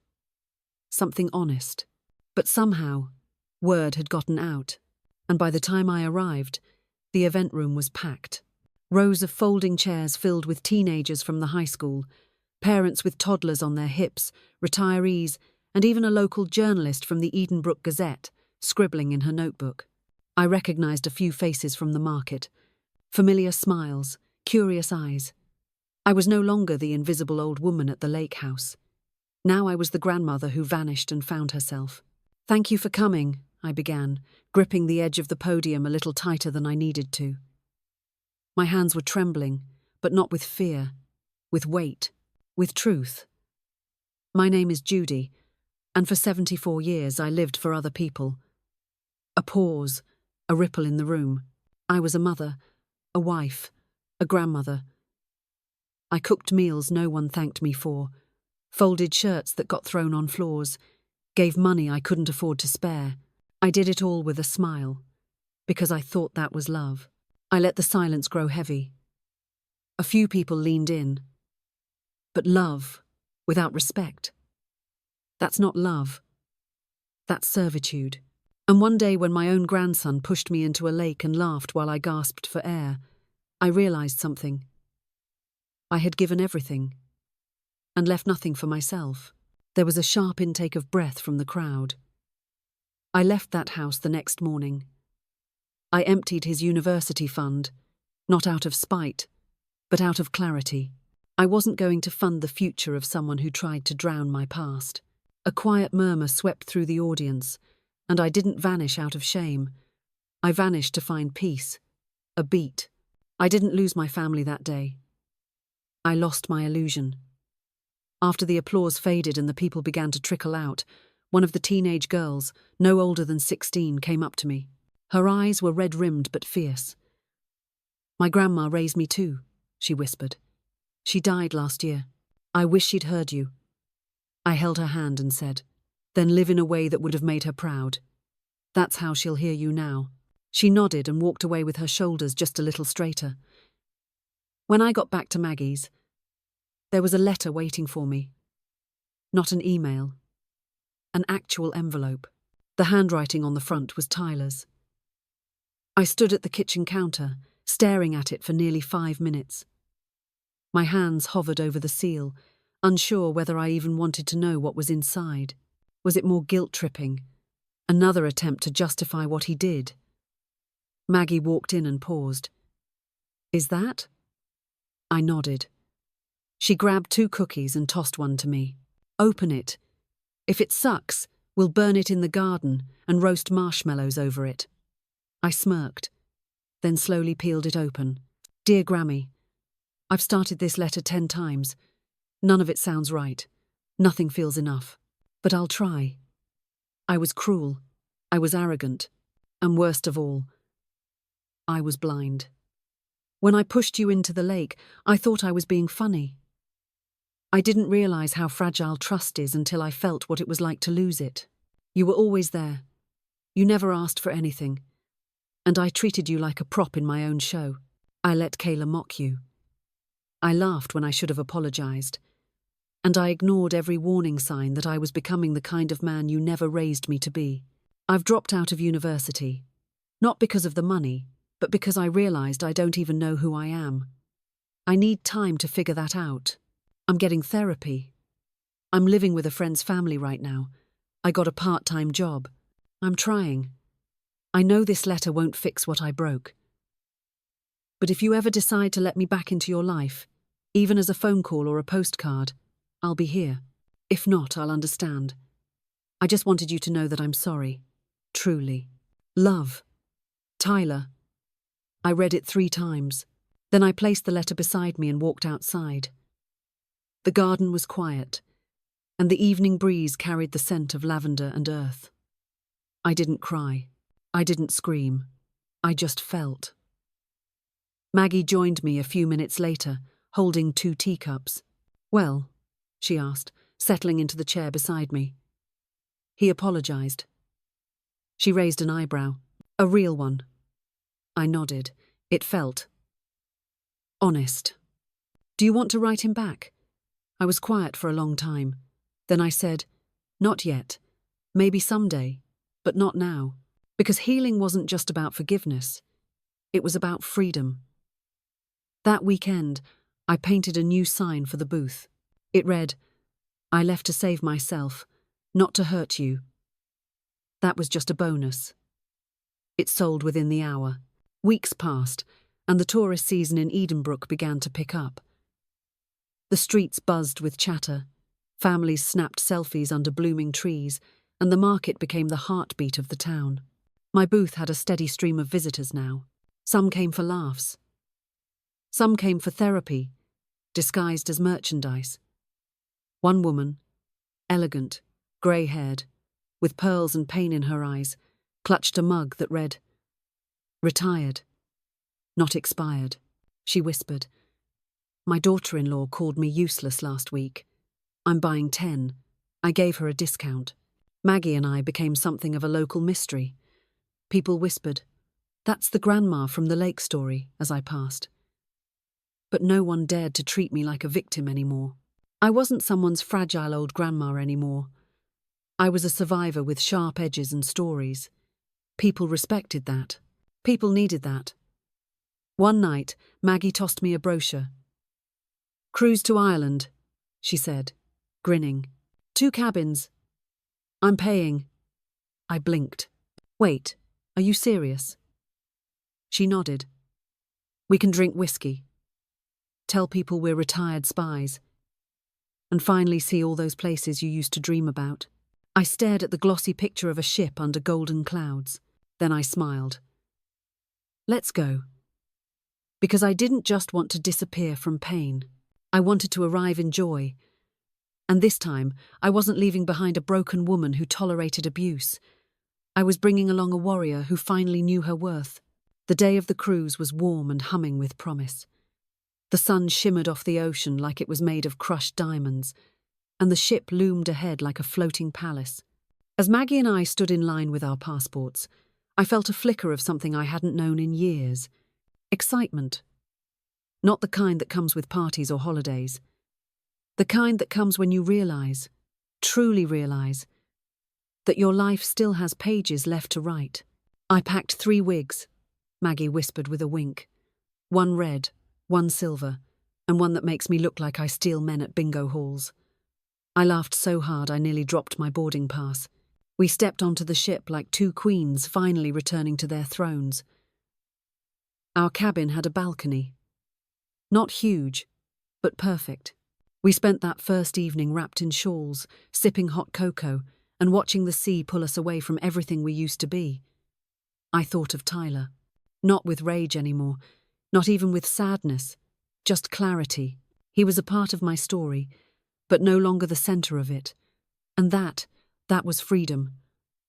Something honest." But somehow, word had gotten out, and by the time I arrived, the event room was packed. Rows of folding chairs filled with teenagers from the high school, parents with toddlers on their hips, retirees, and even a local journalist from the Edenbrook Gazette, scribbling in her notebook. I recognized a few faces from the market. Familiar smiles, curious eyes. I was no longer the invisible old woman at the lake house. Now I was the grandmother who vanished and found herself. "Thank you for coming," I began, gripping the edge of the podium a little tighter than I needed to. My hands were trembling, but not with fear, with weight, with truth. "My name is Judy, and for 74 years I lived for other people." A pause, a ripple in the room. I was a mother, a wife, a grandmother. I cooked meals no one thanked me for, folded shirts that got thrown on floors, gave money I couldn't afford to spare. I did it all with a smile, because I thought that was love. I let the silence grow heavy. A few people leaned in. But love, without respect, that's not love. That's servitude. And one day when my own grandson pushed me into a lake and laughed while I gasped for air, I realized something. I had given everything, and left nothing for myself. There was a sharp intake of breath from the crowd. I left that house the next morning. I emptied his university fund, not out of spite, but out of clarity. I wasn't going to fund the future of someone who tried to drown my past. A quiet murmur swept through the audience, and I didn't vanish out of shame. I vanished to find peace, a beat. I didn't lose my family that day. I lost my illusion. After the applause faded and the people began to trickle out, one of the teenage girls, no older than 16, came up to me. Her eyes were red-rimmed but fierce. "My grandma raised me too," she whispered. "She died last year. I wish she'd heard you." I held her hand and said, "Then live in a way that would have made her proud. That's how she'll hear you now." She nodded and walked away with her shoulders just a little straighter. When I got back to Maggie's, there was a letter waiting for me. Not an email. An actual envelope. The handwriting on the front was Tyler's. I stood at the kitchen counter, staring at it for nearly 5 minutes. My hands hovered over the seal, unsure whether I even wanted to know what was inside. Was it more guilt-tripping? Another attempt to justify what he did? Maggie walked in and paused. "Is that?" I nodded. She grabbed 2 cookies and tossed one to me. "Open it. If it sucks, we'll burn it in the garden and roast marshmallows over it." I smirked, then slowly peeled it open. "Dear Grammy, I've started this letter 10 times. None of it sounds right. Nothing feels enough. But I'll try. I was cruel. I was arrogant. And worst of all, I was blind. When I pushed you into the lake, I thought I was being funny. I didn't realize how fragile trust is until I felt what it was like to lose it. You were always there. You never asked for anything. And I treated you like a prop in my own show. I let Kayla mock you. I laughed when I should have apologized. And I ignored every warning sign that I was becoming the kind of man you never raised me to be. I've dropped out of university. Not because of the money, but because I realized I don't even know who I am. I need time to figure that out. I'm getting therapy. I'm living with a friend's family right now. I got a part-time job. I'm trying. I know this letter won't fix what I broke. But if you ever decide to let me back into your life, even as a phone call or a postcard, I'll be here. If not, I'll understand. I just wanted you to know that I'm sorry. Truly. Love. Tyler. I read it 3 times. Then I placed the letter beside me and walked outside. The garden was quiet, and the evening breeze carried the scent of lavender and earth. I didn't cry. I didn't scream. I just felt. Maggie joined me a few minutes later, holding 2 teacups. "Well," she asked, settling into the chair beside me. "He apologized." She raised an eyebrow. "A real one." I nodded. It felt honest. "Do you want to write him back?" I was quiet for a long time. Then I said, "Not yet. Maybe someday, but not now." Because healing wasn't just about forgiveness. It was about freedom. That weekend, I painted a new sign for the booth. It read, "I left to save myself, not to hurt you." That was just a bonus. It sold within the hour. Weeks passed, and the tourist season in Edenbrook began to pick up. The streets buzzed with chatter. Families snapped selfies under blooming trees, and the market became the heartbeat of the town. My booth had a steady stream of visitors now. Some came for laughs. Some came for therapy, disguised as merchandise. One woman, elegant, grey-haired, with pearls and pain in her eyes, clutched a mug that read, "Retired, not expired." She whispered, "My daughter-in-law called me useless last week. I'm buying 10. I gave her a discount." Maggie and I became something of a local mystery. People whispered, "That's the grandma from the lake story," as I passed. But no one dared to treat me like a victim anymore. I wasn't someone's fragile old grandma anymore. I was a survivor with sharp edges and stories. People respected that. People needed that. One night, Maggie tossed me a brochure. "Cruise to Ireland," she said, grinning. 2 cabins. I'm paying." I blinked. "Wait, are you serious?" She nodded. "We can drink whiskey, tell people we're retired spies, and finally see all those places you used to dream about." I stared at the glossy picture of a ship under golden clouds. Then I smiled. "Let's go." Because I didn't just want to disappear from pain. I wanted to arrive in joy. And this time, I wasn't leaving behind a broken woman who tolerated abuse. I was bringing along a warrior who finally knew her worth. The day of the cruise was warm and humming with promise. The sun shimmered off the ocean like it was made of crushed diamonds, and the ship loomed ahead like a floating palace. As Maggie and I stood in line with our passports, I felt a flicker of something I hadn't known in years. Excitement. Not the kind that comes with parties or holidays. The kind that comes when you realize, truly realize, that your life still has pages left to write. "I packed 3 wigs," Maggie whispered with a wink. "One red, one silver, and one that makes me look like I steal men at bingo halls. I laughed so hard I nearly dropped my boarding pass. We stepped onto the ship like two queens finally returning to their thrones. Our cabin had a balcony. Not huge, but perfect. We spent that first evening wrapped in shawls, sipping hot cocoa, and watching the sea pull us away from everything we used to be. I thought of Tyler. Not with rage anymore, not even with sadness, just clarity. He was a part of my story, but no longer the center of it. And that was freedom.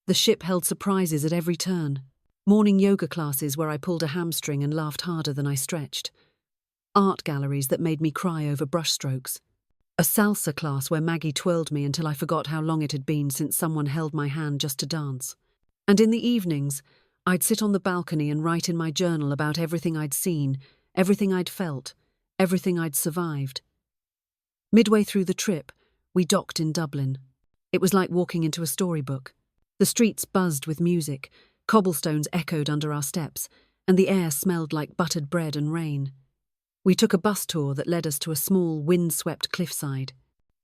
The ship held surprises at every turn. Morning yoga classes where I pulled a hamstring and laughed harder than I stretched. Art galleries that made me cry over brushstrokes. A salsa class where Maggie twirled me until I forgot how long it had been since someone held my hand just to dance. And in the evenings, I'd sit on the balcony and write in my journal about everything I'd seen, everything I'd felt, everything I'd survived. Midway through the trip, we docked in Dublin. It was like walking into a storybook. The streets buzzed with music, cobblestones echoed under our steps, and the air smelled like buttered bread and rain. We took a bus tour that led us to a small, wind-swept cliffside.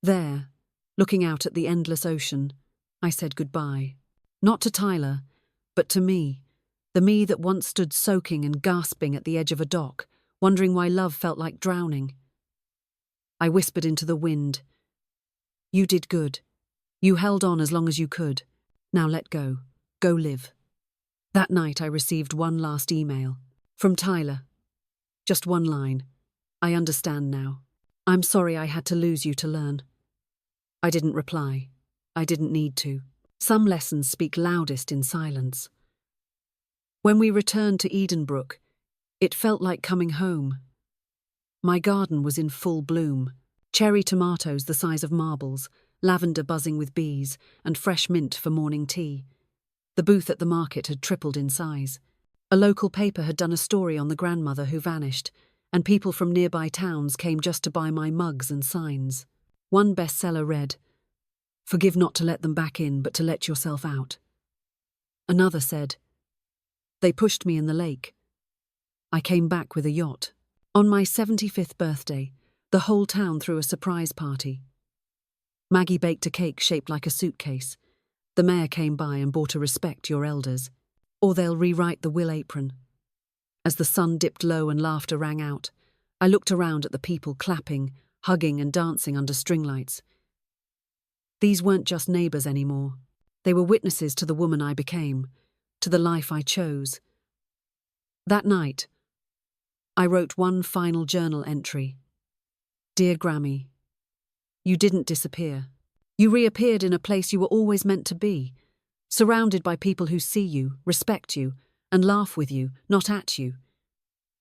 There, looking out at the endless ocean, I said goodbye. Not to Tyler, but to me. The me that once stood soaking and gasping at the edge of a dock, wondering why love felt like drowning. I whispered into the wind. You did good. You held on as long as you could. Now let go. Go live. That night I received one last email. From Tyler. Just one line. I understand now. I'm sorry I had to lose you to learn. I didn't reply. I didn't need to. Some lessons speak loudest in silence. When we returned to Edenbrook, it felt like coming home. My garden was in full bloom. Cherry tomatoes the size of marbles, lavender buzzing with bees, and fresh mint for morning tea. The booth at the market had tripled in size. A local paper had done a story on the grandmother who vanished, and people from nearby towns came just to buy my mugs and signs. One bestseller read, "Forgive not to let them back in, but to let yourself out." Another said, "They pushed me in the lake. I came back with a yacht." On my 75th birthday, the whole town threw a surprise party. Maggie baked a cake shaped like a suitcase. The mayor came by and bought a "Respect Your Elders," or they'll rewrite the will apron. As the sun dipped low and laughter rang out, I looked around at the people clapping, hugging and dancing under string lights. These weren't just neighbours anymore. They were witnesses to the woman I became, to the life I chose. That night, I wrote one final journal entry. Dear Grammy, you didn't disappear. You reappeared in a place you were always meant to be, surrounded by people who see you, respect you, and laugh with you, not at you.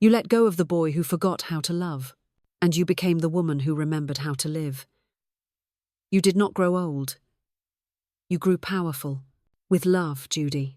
You let go of the boy who forgot how to love, and you became the woman who remembered how to live. You did not grow old. You grew powerful. With love, Judy.